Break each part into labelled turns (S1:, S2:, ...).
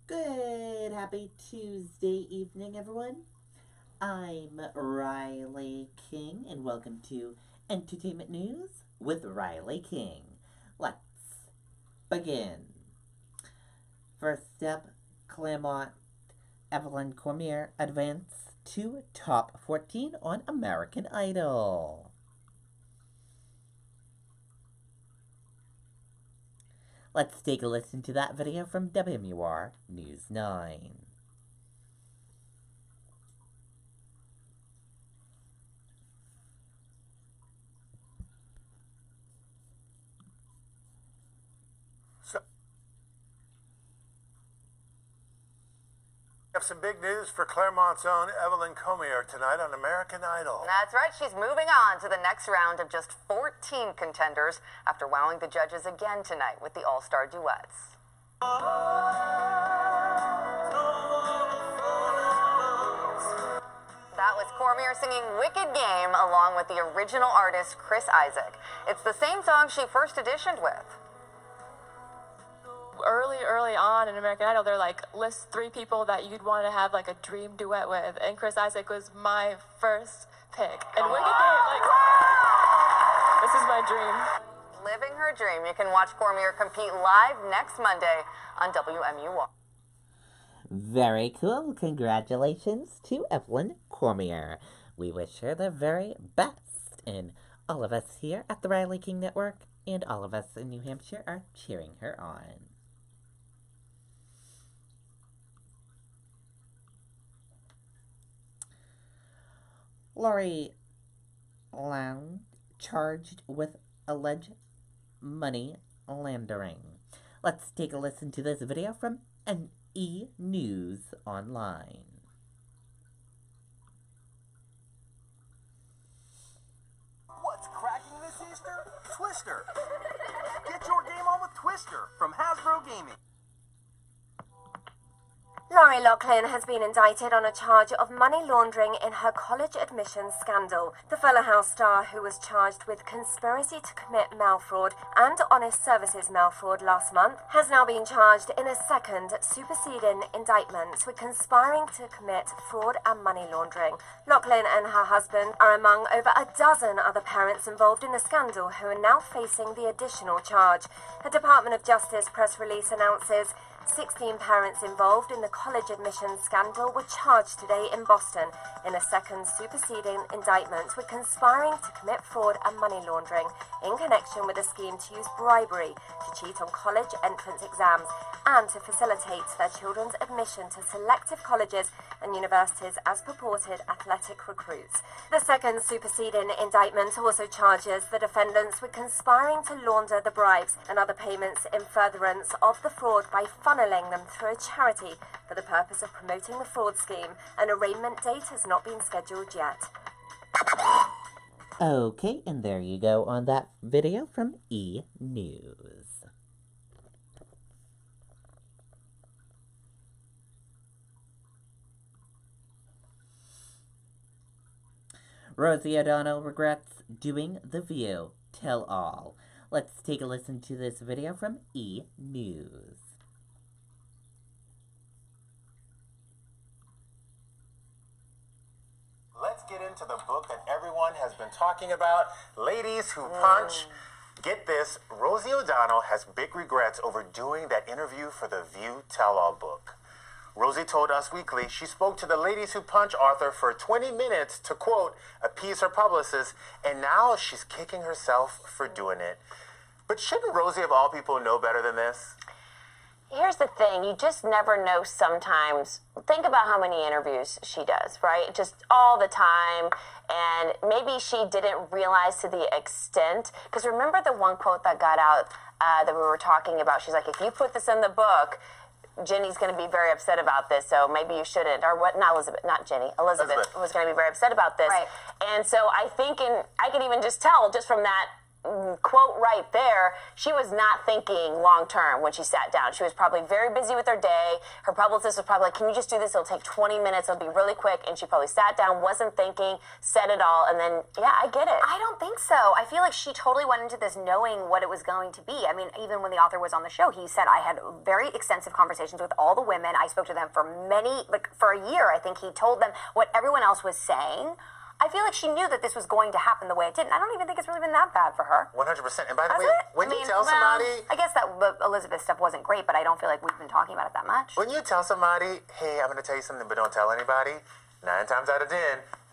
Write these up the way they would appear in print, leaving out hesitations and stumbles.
S1: Good, happy Tuesday evening, everyone. I'm Riley King, and welcome to Entertainment News with Riley King. Let's begin. First up, Claremont Evelyn Cormier advanced to top 14 on American Idol. Let's take a listen to that video from WMUR News 9.
S2: We have some big news for Claremont's own Evelyn Cormier tonight on American Idol.
S3: That's right. She's moving on to the next round of just 14 contenders after wowing the judges again tonight with the all-star duets. That was Cormier singing Wicked Game along with the original artist Chris Isaak. It's the same song she first auditioned with.
S4: Early on in American Idol, they're like, list 3 people that you'd want to have like a dream duet with, and Chris Isaak was my first pick. And Wicked Game, like, this is my dream.
S3: Living her dream. You can watch Cormier compete live next Monday on WMUR.
S1: Very cool. Congratulations to Evelyn Cormier. We wish her the very best. And all of us here at the Riley King Network and all of us in New Hampshire are cheering her on. Lori Loud charged with alleged money laundering. Let's take a listen to this video from NE News Online.
S5: What's cracking this Easter? Twister. Get your game on with Twister from Hasbro Gaming.
S6: Lori Loughlin has been indicted on a charge of money laundering in her college admissions scandal. The Fuller House star, who was charged with conspiracy to commit mail fraud and honest services mail fraud last month, has now been charged in a second superseding indictment with conspiring to commit fraud and money laundering. Loughlin and her husband are among over a dozen other parents involved in the scandal who are now facing the additional charge. A Department of Justice press release announces 16 parents involved in the college admissions scandal were charged today in Boston in a second superseding indictment with conspiring to commit fraud and money laundering in connection with a scheme to use bribery to cheat on college entrance exams and to facilitate their children's admission to selective colleges and universities as purported athletic recruits. The second superseding indictment also charges the defendants with conspiring to launder the bribes and other payments in furtherance of the fraud by funneling them through a charity for the purpose of promoting the fraud scheme. An arraignment date has not been scheduled yet.
S1: Okay, and there you go on that video from E! News. Rosie O'Donnell regrets doing The View Tell All. Let's take a listen to this video from E! News.
S2: Let's get into the book that everyone has been talking about, Ladies Who Punch. Get this, Rosie O'Donnell has big regrets over doing that interview for the View Tell All book. Rosie told Us Weekly she spoke to the Ladies Who Punch author for 20 minutes to, quote, appease her publicist, and now she's kicking herself for doing it. But shouldn't Rosie, of all people, know better than this?
S7: Here's the thing, you just never know sometimes. Think about how many interviews she does, right? Just all the time. And maybe she didn't realize to the extent. Because remember the one quote that got out that we were talking about? She's like, if you put this in the book, Jenny's going to be very upset about this, so maybe you shouldn't. Or what? Not Elizabeth, not Jenny. Elizabeth was going to be very upset about this.
S3: Right.
S7: And so I think, I can even just tell just from that quote right there, she was not thinking long term when she sat down. She was probably very busy with her day. Her publicist was probably like, can you just do this? It'll take 20 minutes. It'll be really quick. And she probably sat down, wasn't thinking, said it all. And then, yeah, I get it.
S3: I don't think so. I feel like she totally went into this knowing what it was going to be. I mean, even when the author was on the show, he said, I had very extensive conversations with all the women. I spoke to them for for a year. I think he told them what everyone else was saying. I feel like she knew that this was going to happen the way it did, and I don't even think it's really been that bad for her.
S2: 100%. And by the
S3: Has
S2: way,
S3: it?
S2: when
S3: I
S2: you
S3: mean,
S2: tell somebody...
S3: I guess that Elizabeth stuff wasn't great, but I don't feel like we've been talking about it that much.
S2: When you tell somebody, hey, I'm going to tell you something, but don't tell anybody, 9 times out of 10,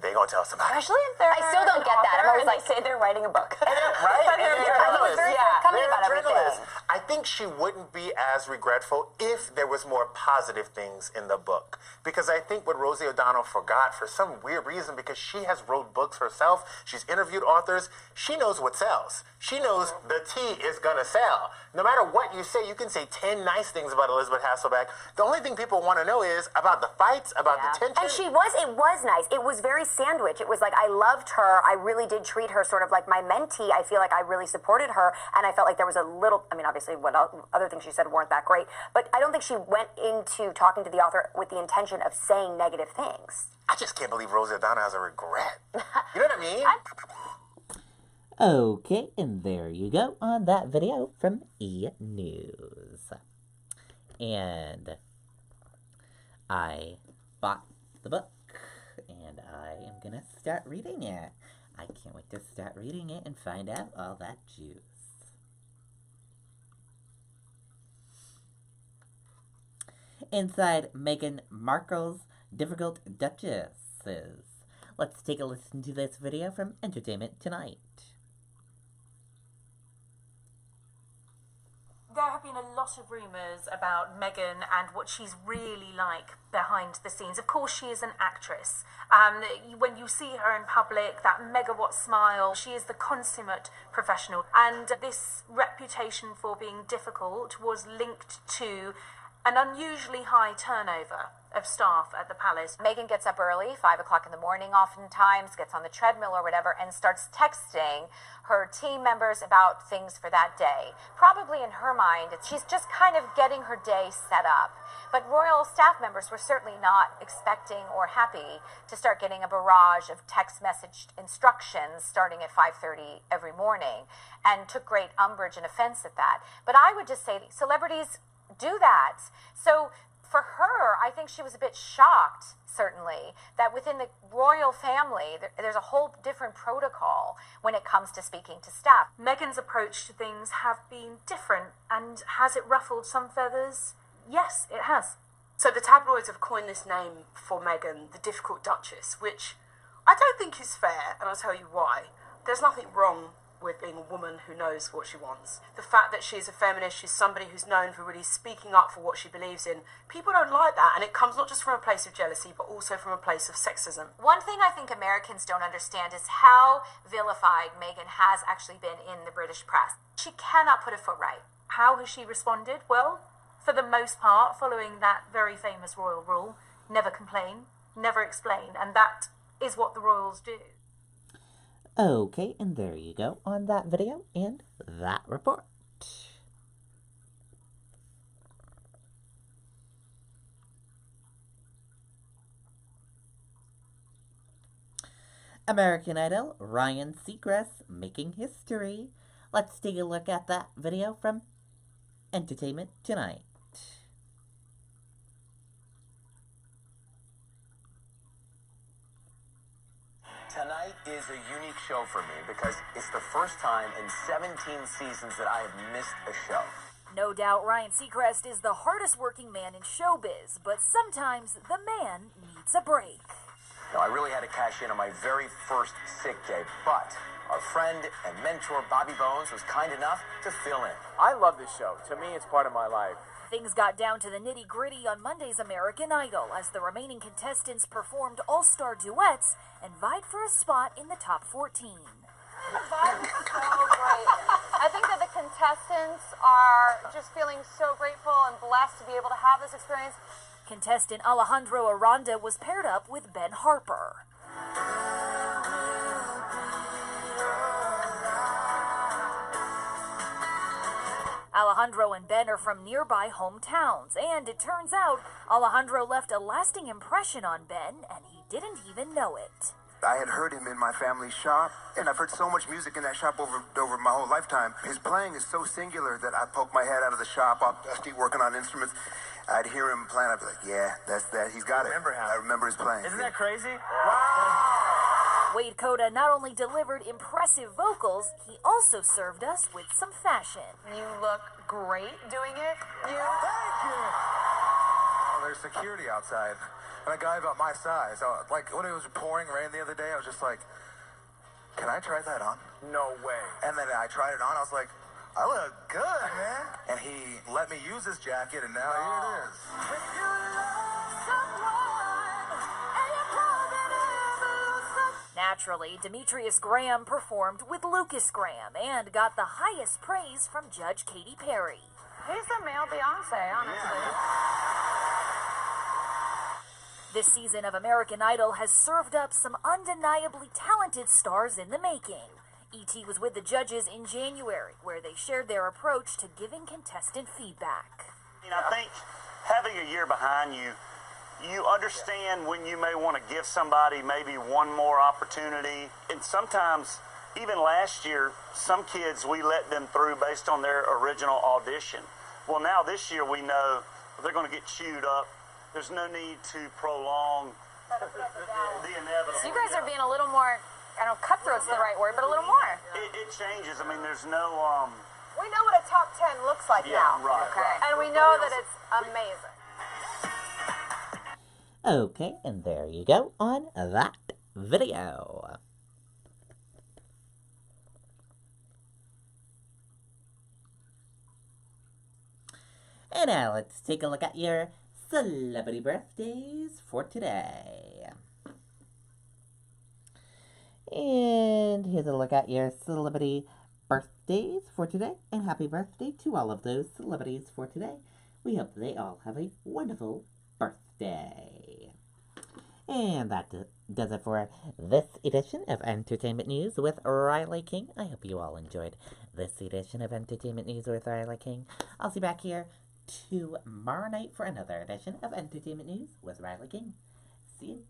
S2: they going to tell somebody.
S7: Especially if they're
S3: I still don't get that. I'm always like,
S7: say they're writing a book.
S2: Right? And they're
S3: he was very forthcoming
S2: They're
S3: about everything.
S2: journalists. I think she wouldn't be as regretful if there was more positive things in the book. Because I think what Rosie O'Donnell forgot for some weird reason, because she has wrote books herself, she's interviewed authors, she knows what sells. She knows the tea is going to sell. No matter what you say, you can say 10 nice things about Elizabeth Hasselbeck. The only thing people want to know is about the fights, about the tension.
S3: And it was nice. It was very sandwich. It was like, I loved her. I really did treat her sort of like my mentee. I feel like I really supported her. And I felt like there was a little, I mean, obviously what other things she said weren't that great. But I don't think she went into talking to the author with the intention of saying negative things.
S2: I just can't believe Rosie O'Donnell has a regret. You know what I mean?
S1: Okay, and there you go on that video from E! News. And I bought the book, and I am gonna start reading it. I can't wait to start reading it and find out all that juice. Inside Meghan Markle's difficult duchesses. Let's take a listen to this video from Entertainment Tonight.
S8: There have been a lot of rumours about Meghan and what she's really like behind the scenes. Of course, she is an actress. When you see her in public, that megawatt smile, she is the consummate professional. And this reputation for being difficult was linked to an unusually high turnover of staff at the palace.
S3: Meghan gets up early, 5 o'clock in the morning oftentimes, gets on the treadmill or whatever, and starts texting her team members about things for that day. Probably in her mind, she's just kind of getting her day set up. But royal staff members were certainly not expecting or happy to start getting a barrage of text message instructions starting at 5:30 every morning, and took great umbrage and offense at that. But I would just say celebrities do that. So for her, I think she was a bit shocked, certainly, that within the royal family, there's a whole different protocol when it comes to speaking to staff.
S8: Meghan's approach to things have been different, and has it ruffled some feathers? Yes, it has.
S9: So the tabloids have coined this name for Meghan, the difficult Duchess, which I don't think is fair, and I'll tell you why. There's nothing wrong with being a woman who knows what she wants. The fact that she's a feminist, she's somebody who's known for really speaking up for what she believes in, people don't like that, and it comes not just from a place of jealousy, but also from a place of sexism.
S3: One thing I think Americans don't understand is how vilified Meghan has actually been in the British press. She cannot put a foot right.
S8: How has she responded? Well, for the most part, following that very famous royal rule, never complain, never explain, and that is what the royals do.
S1: Okay, and there you go on that video and that report. American Idol, Ryan Seacrest making history. Let's take a look at that video from Entertainment Tonight.
S5: Tonight is a unique show for me because it's the first time in 17 seasons that I have missed a show.
S10: No doubt Ryan Seacrest is the hardest working man in showbiz, but sometimes the man needs a break.
S5: Now, I really had to cash in on my very first sick day, but our friend and mentor Bobby Bones was kind enough to fill in.
S11: I love this show. To me, it's part of my life.
S10: Things got down to the nitty-gritty on Monday's American Idol as the remaining contestants performed all-star duets and vied for a spot in the top 14.
S12: The vibe is so great. I think that the contestants are just feeling so grateful and blessed to be able to have this experience.
S10: Contestant Alejandro Aranda was paired up with Ben Harper. Alejandro and Ben are from nearby hometowns, and it turns out Alejandro left a lasting impression on Ben, and he didn't even know it.
S13: I had heard him in my family's shop, and I've heard so much music in that shop over my whole lifetime. His playing is so singular that I poke my head out of the shop, I'll keep working on instruments. I'd hear him playing, I'd be like, yeah, that's that, he's got it. I remember his playing.
S11: Isn't that crazy?
S13: Wow!
S10: Wade Coda not only delivered impressive vocals, he also served us with some fashion.
S12: You look great doing it.
S13: Thank you! Oh, there's security outside. And a guy about my size, like when it was pouring rain the other day, I was just like, can I try that on?
S11: No way.
S13: And then I tried it on, I was like, I look good, man. And he let me use his jacket, and now here it is.
S10: Naturally, Demetrius Graham performed with Lucas Graham and got the highest praise from Judge Katy Perry.
S12: He's the male Beyonce, honestly.
S10: This season of American Idol has served up some undeniably talented stars in the making. E.T. was with the judges in January, where they shared their approach to giving contestant feedback.
S14: I think having a year behind you, you understand when you may want to give somebody maybe one more opportunity. And sometimes, even last year, some kids, we let them through based on their original audition. Well, now this year we know they're going to get chewed up. There's no need to prolong the inevitable.
S12: So you guys are being a little more, I don't know, cutthroat's the right word, but a little more.
S14: It changes. I mean, there's no...
S12: We know what a top 10 looks like now.
S14: Right, right.
S12: And we know that it's amazing.
S1: Okay, and there you go on that video. And now let's take a look at your celebrity birthdays for today. And here's a look at your celebrity birthdays for today. And happy birthday to all of those celebrities for today. We hope they all have a wonderful birthday. And that does it for this edition of Entertainment News with Riley King. I hope you all enjoyed this edition of Entertainment News with Riley King. I'll see you back here tomorrow night for another edition of Entertainment News with Riley King. See you.